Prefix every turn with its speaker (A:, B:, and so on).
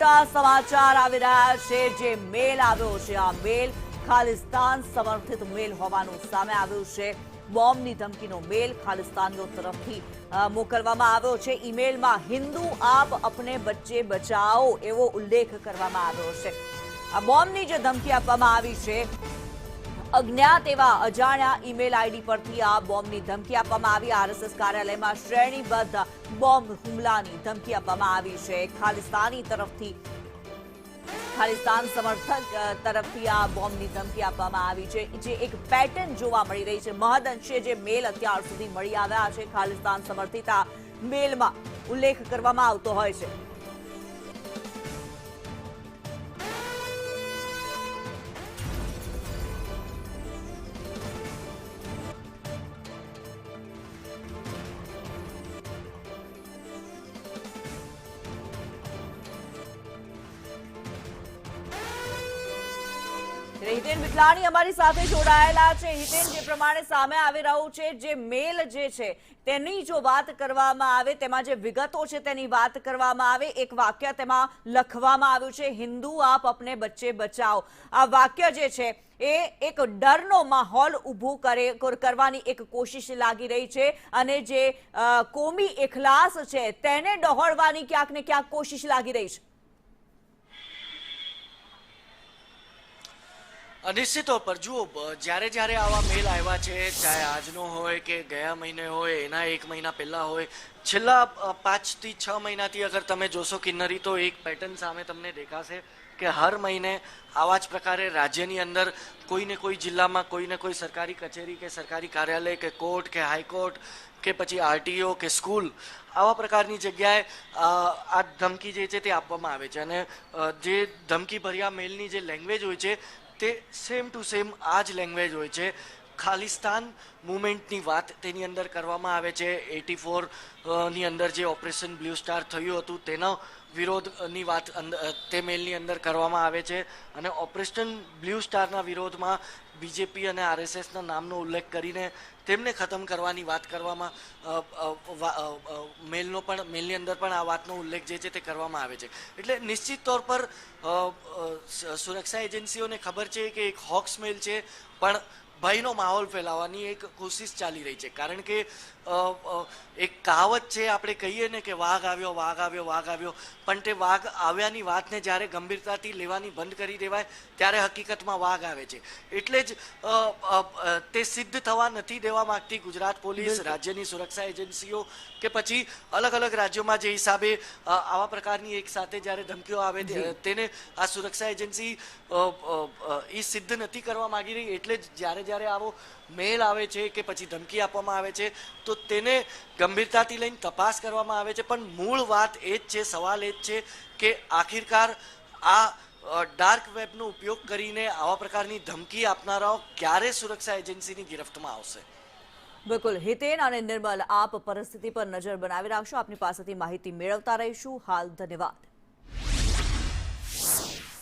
A: મોટા સમાચાર આવી રહ્યા છે। જે મેલ આવ્યો છે, આ મેલ ખાલિસ્તાન સમર્થિત મેલ હોવાનું સામે આવ્યું છે। બોમ્બની ધમકીનો મેલ ખાલિસ્તાનીઓ તરફથી મોકલવામાં આવ્યો છે। ઈમેલમાં હિન્દુ આપ અપને બચ્ચે બચાઓ એવો ઉલ્લેખ કરવામાં આવ્યો છે। આ બોમ્બની જે ધમકી આપવામાં આવી છે, અજ્ઞાત એવા અજાણ્યા ઈમેલ આઈડી પરથી આ બોમ્બની ધમકી આપવામાં આવી। આરએસએસ કાર્યાલયમાં શ્રેણીબદ્ધ બોમ્બ હુમલાની ધમકી આપવામાં આવી છે। ખાલિસ્તાન સમર્થક તરફથી આ બોમ્બની ધમકી આપવામાં આવી છે। જે એક પેટર્ન જોવા મળી રહી છે। મહદઅંશે જે મેલ અત્યાર સુધી મળી આવ્યા છે, ખાલિસ્તાન સમર્થિત આ મેલમાં ઉલ્લેખ કરવામાં આવતો હોય છે। હિતેન વિઠલાણી અમારી સાથે જોડાયેલા છે। હિતેન, જે પ્રમાણે સામે આવી રહ્યું છે, જે મેલ જે છે તેની જો વાત કરવામાં આવે, તેમાં જે વિગતો છે તેની વાત કરવામાં આવે, એક વાક્ય તેમાં લખવામાં આવ્યું છે, હિન્દુ આપ અપને બચ્ચે બચાઓ। આ વાક્ય જે છે એ એક ડરનો માહોલ ઊભો કરવાની એક કોશિશ લાગી રહી છે અને જે કોમી એખલાસ છે તેને ડહોળવાની ક્યાંક ને ક્યાંક કોશિશ લાગી રહી છે।
B: નિશ્ચિત તौर पर જુઓ, જ્યારે જ્યારે આવા મેલ આવ્યા છે, ચાહે આજનો હોય કે ગયા મહિને હોય, એના એક મહિના પહેલા હોય, છેલ્લા 5 થી 6 મહિનાથી અગર તમે જોશો કિન્નરી, તો એક પેટર્ન સામે તમને દેખાશે કે હર મહિને આવા જ પ્રકારે રાજ્યની અંદર કોઈને કોઈ જિલ્લામાં કોઈને કોઈ સરકારી કચેરી કે સરકારી કાર્યાલય કે કોર્ટ કે હાઈકોર્ટ કે પછી આરટીઓ કે સ્કૂલ, આવા પ્રકારની જગ્યાએ આ ધમકી જે છે તે આપવામાં આવે છે। અને જે ધમકી ભર્યા મેલની જે લેંગ્વેજ હોય છે તે સેમ ટુ સેમ આ જ લેંગ્વેજ હોય છે। ખાલિસ્તાન મુવમેન્ટની વાત તેની અંદર કરવામાં આવે છે। 84 ની અંદર જે ઓપરેશન બ્લુ સ્ટાર થયું હતું તેનો વિરોધની વાત તે મેલની અંદર કરવામાં આવે છે। અને ઓપરેશન બ્લુ સ્ટારના વિરોધમાં બીજેપી અને આરએસએસના નામનો ઉલ્લેખ કરીને તેમને ખતમ કરવાની વાત કરવામાં મેલની અંદર પણ આ વાતનો ઉલ્લેખ જે છે તે કરવામાં આવે છે। એટલે નિશ્ચિત તौर પર સુરક્ષા એજન્સીઓને ખબર છે કે એક હોક્સ મેલ છે, પણ ભયનો માહોલ ફેલાવવાની એક કોશિશ ચાલી રહી છે। કારણ કે એક કહાવત છે, આપણે કહીએ ને કે વાઘ આવ્યો વાઘ આવ્યો વાઘ આવ્યો, પણ તે વાઘ આવ્યાની વાતને જ્યારે ગંભીરતાથી લેવાની બંધ કરી દેવાય ત્યારે હકીકતમાં વાઘ આવે છે। એટલે જ તે સિદ્ધ થવા નથી દેવા માંગતી ગુજરાત પોલીસ, રાજ્યની સુરક્ષા એજન્સીઓ કે પછી અલગ અલગ રાજ્યોમાં જે હિસાબે આવા પ્રકારની એક સાથે જ્યારે ધમકીઓ આવે તેને આ સુરક્ષા એજન્સી એ સિદ્ધ નથી કરવા માંગી રહી। એટલે જ જ્યારે જ્યારે આવો મેલ આવે છે કે પછી ધમકી આપવામાં આવે છે તો તેને ગંભીરતાથી લઈને તપાસ કરવામાં આવે છે। પણ મૂળ વાત એ જ છે, સવાલ એ જ છે કે આખિરકાર આ ડાર્ક વેબનો ઉપયોગ કરીને આવા પ્રકારની ધમકી આપનારાઓ ક્યારે સુરક્ષા એજન્સીની ગિરફ્તમાં આવશે।
A: બિલકુલ હિતેન અને નિર્મલ, આપ પરિસ્થિતિ પર નજર બનાવી રાખશો, આપની પાસેથી માહિતી મેળવતા રહીશું। હાલ ધન્યવાદ।